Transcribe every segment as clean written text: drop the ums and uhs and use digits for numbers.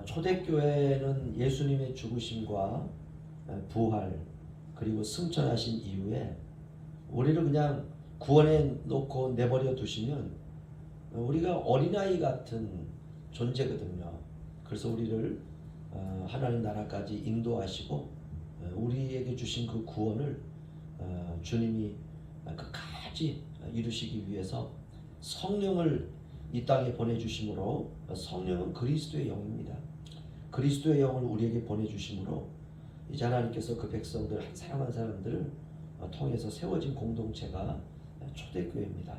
초대교회는 예수님의 죽으심과 부활 그리고 승천하신 이후에 우리를 그냥 구원해 놓고 내버려 두시면 우리가 어린아이 같은 존재거든요. 그래서 우리를 하나님 나라까지 인도하시고 우리에게 주신 그 구원을 주님이 끝까지 이루시기 위해서 성령을 이 땅에 보내주심으로, 성령은 그리스도의 영입니다. 그리스도의 영을 우리에게 보내주심으로 이제 하나님께서 그 백성들 한 사람 한 사람들을 통해서 세워진 공동체가 초대교회입니다.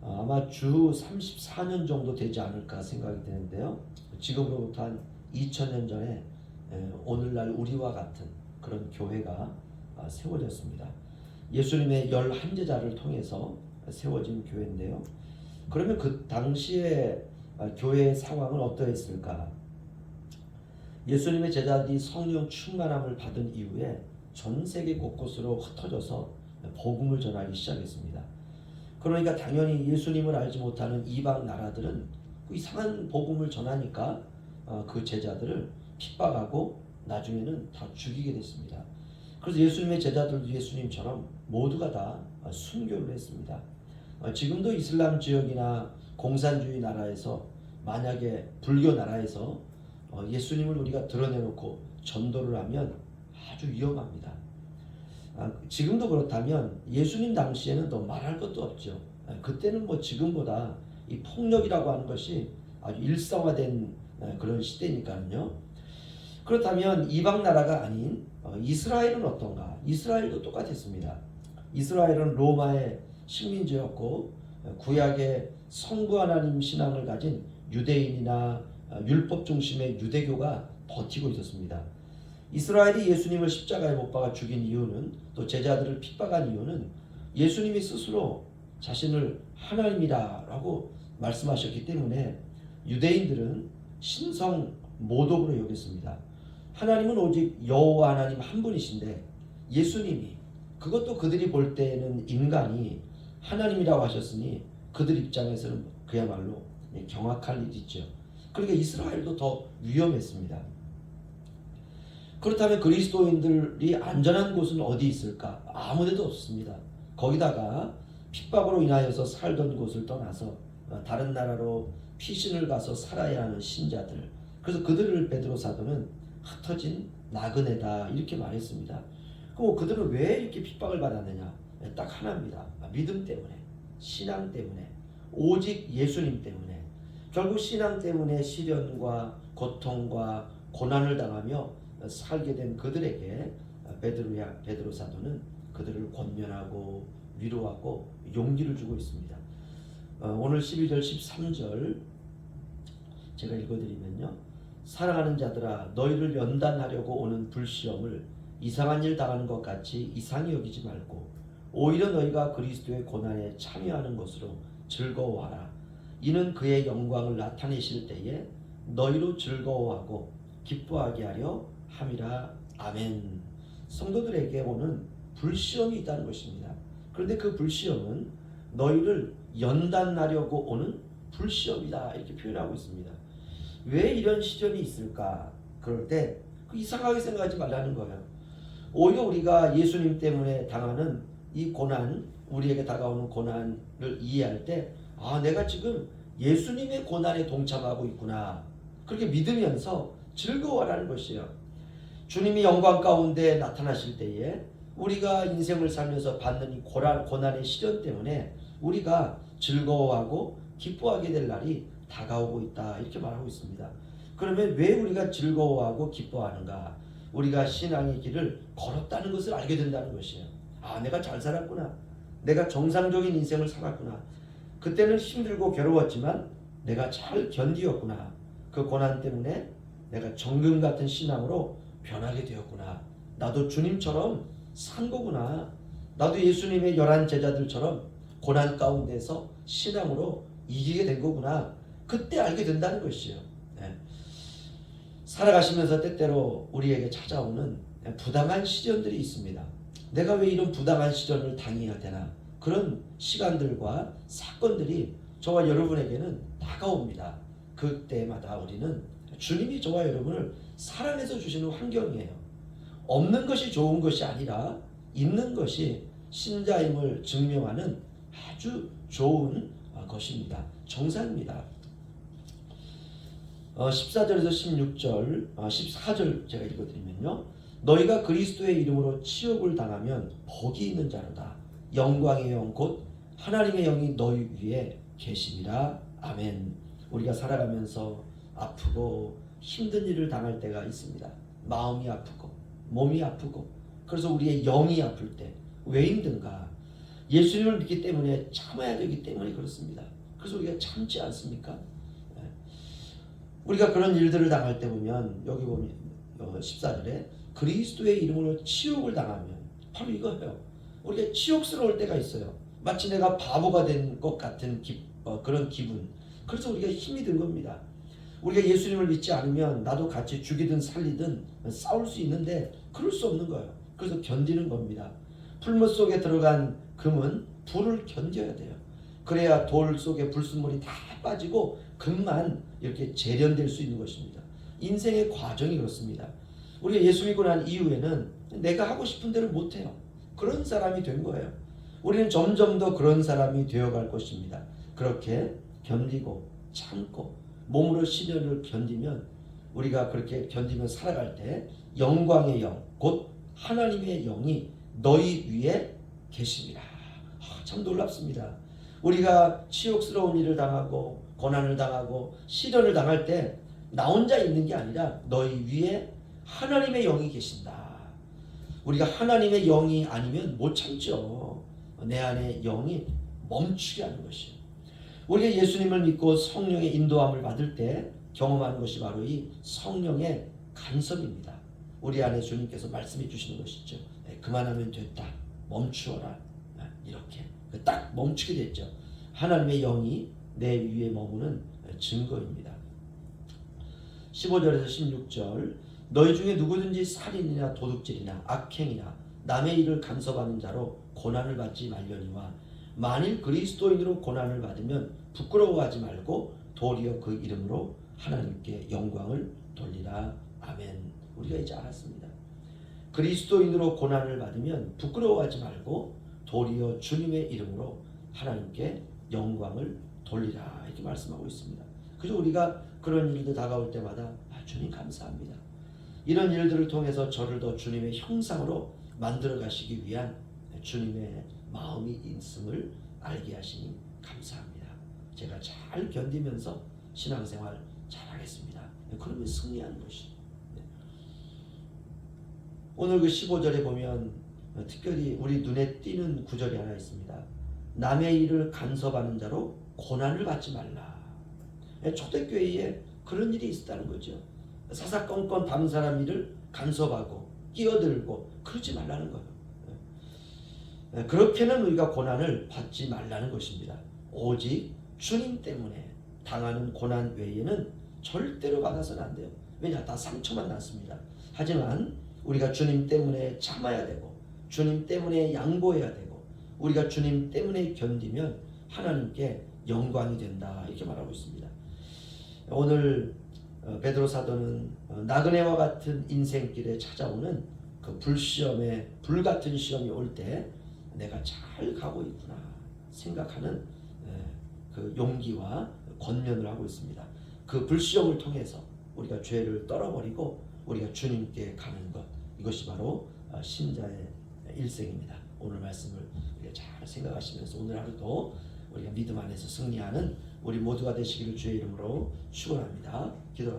아마 주 34년 정도 되지 않을까 생각이 되는데요. 지금으로부터 한 2000년 전에 오늘날 우리와 같은 그런 교회가 세워졌습니다. 예수님의 11제자를 통해서 세워진 교회인데요. 그러면 그 당시에 교회의 상황은 어떠했을까? 예수님의 제자들이 성령 충만함을 받은 이후에 전 세계 곳곳으로 흩어져서 복음을 전하기 시작했습니다. 그러니까 당연히 예수님을 알지 못하는 이방 나라들은 그 이상한 복음을 전하니까 그 제자들을 핍박하고 나중에는 다 죽이게 됐습니다. 그래서 예수님의 제자들도 예수님처럼 모두가 다 순교를 했습니다. 지금도 이슬람 지역이나 공산주의 나라에서, 만약에 불교 나라에서 예수님을 우리가 드러내놓고 전도를 하면 아주 위험합니다. 지금도 그렇다면 예수님 당시에는 더 말할 것도 없죠. 그때는 뭐 지금보다 이 폭력이라고 하는 것이 아주 일상화된 그런 시대니까요. 그렇다면 이방 나라가 아닌 이스라엘은 어떤가? 이스라엘도 똑같았습니다. 이스라엘은 로마의 식민지였고 구약의 성부 하나님 신앙을 가진 유대인이나 율법 중심의 유대교가 버티고 있었습니다. 이스라엘이 예수님을 십자가에 못 박아 죽인 이유는, 또 제자들을 핍박한 이유는 예수님이 스스로 자신을 하나님이라고 말씀하셨기 때문에 유대인들은 신성 모독으로 여겼습니다. 하나님은 오직 여호와 하나님 한 분이신데 예수님이, 그것도 그들이 볼 때는 인간이 하나님이라고 하셨으니 그들 입장에서는 그야말로 경악할 일이죠. 그러니까 이스라엘도 더 위험했습니다. 그렇다면 그리스도인들이 안전한 곳은 어디 있을까? 아무데도 없습니다. 거기다가 핍박으로 인하여서 살던 곳을 떠나서 다른 나라로 피신을 가서 살아야 하는 신자들, 그래서 그들을 베드로 사도는 흩어진 나그네다 이렇게 말했습니다. 그럼 그들은 왜 이렇게 핍박을 받았느냐? 딱 하나입니다. 믿음 때문에, 신앙 때문에, 오직 예수님 때문에. 결국 신앙 때문에 시련과 고통과 고난을 당하며 살게 된 그들에게 베드로 사도는 그들을 권면하고 위로하고 용기를 주고 있습니다. 오늘 12절 13절 제가 읽어드리면요. 사랑하는 자들아, 너희를 연단하려고 오는 불시험을 이상한 일 당하는 것 같이 이상히 여기지 말고 오히려 너희가 그리스도의 고난에 참여하는 것으로 즐거워하라. 이는 그의 영광을 나타내실 때에 너희로 즐거워하고 기뻐하게 하려 함이라. 아멘. 성도들에게 오는 불시험이 있다는 것입니다. 그런데 그 불시험은 너희를 연단하려고 오는 불시험이다 이렇게 표현하고 있습니다. 왜 이런 시련이 있을까? 그럴 때 이상하게 생각하지 말라는 거예요. 오히려 우리가 예수님 때문에 당하는 이 고난, 우리에게 다가오는 고난을 이해할 때 내가 지금 예수님의 고난에 동참하고 있구나, 그렇게 믿으면서 즐거워하라는 것이에요. 주님이 영광 가운데 나타나실 때에 우리가 인생을 살면서 받는 이 고난의 시련 때문에 우리가 즐거워하고 기뻐하게 될 날이 다가오고 있다 이렇게 말하고 있습니다. 그러면 왜 우리가 즐거워하고 기뻐하는가? 우리가 신앙의 길을 걸었다는 것을 알게 된다는 것이에요. 내가 잘 살았구나, 내가 정상적인 인생을 살았구나, 그때는 힘들고 괴로웠지만 내가 잘 견디었구나, 그 고난 때문에 내가 정금 같은 신앙으로 변하게 되었구나, 나도 주님처럼 산 거구나, 나도 예수님의 11 제자들처럼 고난 가운데서 신앙으로 이기게 된 거구나, 그때 알게 된다는 것이에요. 살아가시면서 때때로 우리에게 찾아오는 부당한 시련들이 있습니다. 내가 왜 이런 부당한 시련을 당해야 되나? 그런 시간들과 사건들이 저와 여러분에게는 다가옵니다. 그때마다 우리는 주님이 저와 여러분을 사랑해서 주시는 환경이에요. 없는 것이 좋은 것이 아니라 있는 것이 신자임을 증명하는 아주 좋은 것입니다. 정상입니다. 14절에서 16절, 14절 제가 읽어드리면요. 너희가 그리스도의 이름으로 치욕을 당하면 복이 있는 자로다. 영광의 영 곧 하나님의 영이 너희 위에 계심이라. 아멘. 우리가 살아가면서 아프고 힘든 일을 당할 때가 있습니다. 마음이 아프고 몸이 아프고 그래서 우리의 영이 아플 때 왜 힘든가? 예수님을 믿기 때문에 참아야 되기 때문에 그렇습니다. 그래서 우리가 참지 않습니까? 우리가 그런 일들을 당할 때 보면 여기 보면 14절에 그리스도의 이름으로 치욕을 당하면 바로 이거예요. 우리가 치욕스러울 때가 있어요. 마치 내가 바보가 된 것 같은 그런 기분. 그래서 우리가 힘이 든 겁니다. 우리가 예수님을 믿지 않으면 나도 같이 죽이든 살리든 싸울 수 있는데 그럴 수 없는 거예요. 그래서 견디는 겁니다. 풀무 속에 들어간 금은 불을 견뎌야 돼요. 그래야 돌 속에 불순물이 다 빠지고 금만 이렇게 재련될 수 있는 것입니다. 인생의 과정이 그렇습니다. 우리가 예수 믿고 난 이후에는 내가 하고 싶은 대로 못해요. 그런 사람이 된 거예요. 우리는 점점 더 그런 사람이 되어갈 것입니다. 그렇게 견디고 참고 몸으로 시련을 견디면 우리가 그렇게 견디며 살아갈 때 영광의 영, 곧 하나님의 영이 너희 위에 계십니다. 참 놀랍습니다. 우리가 치욕스러운 일을 당하고 고난을 당하고 시련을 당할 때 나 혼자 있는 게 아니라 너희 위에 하나님의 영이 계신다. 우리가 하나님의 영이 아니면 못 참죠. 내 안에 영이 멈추게 하는 것이에요. 우리가 예수님을 믿고 성령의 인도함을 받을 때 경험하는 것이 바로 이 성령의 간섭입니다. 우리 안에 주님께서 말씀해 주시는 것이죠. 그만하면 됐다. 멈추어라. 이렇게 딱 멈추게 됐죠. 하나님의 영이 내 위에 머무는 증거입니다. 15절에서 16절 너희 중에 누구든지 살인이나 도둑질이나 악행이나 남의 일을 간섭하는 자로 고난을 받지 말려니와 만일 그리스도인으로 고난을 받으면 부끄러워하지 말고 도리어 그 이름으로 하나님께 영광을 돌리라. 아멘. 우리가 이제 알았습니다. 그리스도인으로 고난을 받으면 부끄러워하지 말고 도리어 주님의 이름으로 하나님께 영광을 돌리라 이렇게 말씀하고 있습니다. 그래서 우리가 그런 일들 다가올 때마다 주님 감사합니다. 이런 일들을 통해서 저를 더 주님의 형상으로 만들어 가시기 위한 주님의 마음이 있음을 알게 하시니 감사합니다. 제가 잘 견디면서 신앙생활 잘하겠습니다. 그러면 승리하는 것이. 오늘 그 15절에 보면 특별히 우리 눈에 띄는 구절이 하나 있습니다. 남의 일을 간섭하는 자로 고난을 받지 말라. 초대교회에 그런 일이 있었다는 거죠. 사사건건 다른 사람 일을 간섭하고 끼어들고 그러지 말라는 거예요. 그렇게는 우리가 고난을 받지 말라는 것입니다. 오직 주님 때문에 당하는 고난 외에는 절대로 받아서는 안 돼요. 왜냐? 다 상처만 났습니다. 하지만 우리가 주님 때문에 참아야 되고 주님 때문에 양보해야 되고 우리가 주님 때문에 견디면 하나님께 영광이 된다 이렇게 말하고 있습니다. 오늘 베드로 사도는 나그네와 같은 인생길에 찾아오는 그 불시험에 불같은 시험이 올 때 내가 잘 가고 있구나 생각하는 그 용기와 권면을 하고 있습니다. 그 불시험을 통해서 우리가 죄를 떨어버리고 우리가 주님께 가는 것 이것이 바로 신자의 일생입니다. 오늘 말씀을 우리가 잘 생각하시면서 오늘 하루도 우리가 믿음 안에서 승리하는 우리 모두가 되시기를 주의 이름으로 축원합니다. 기도합니다.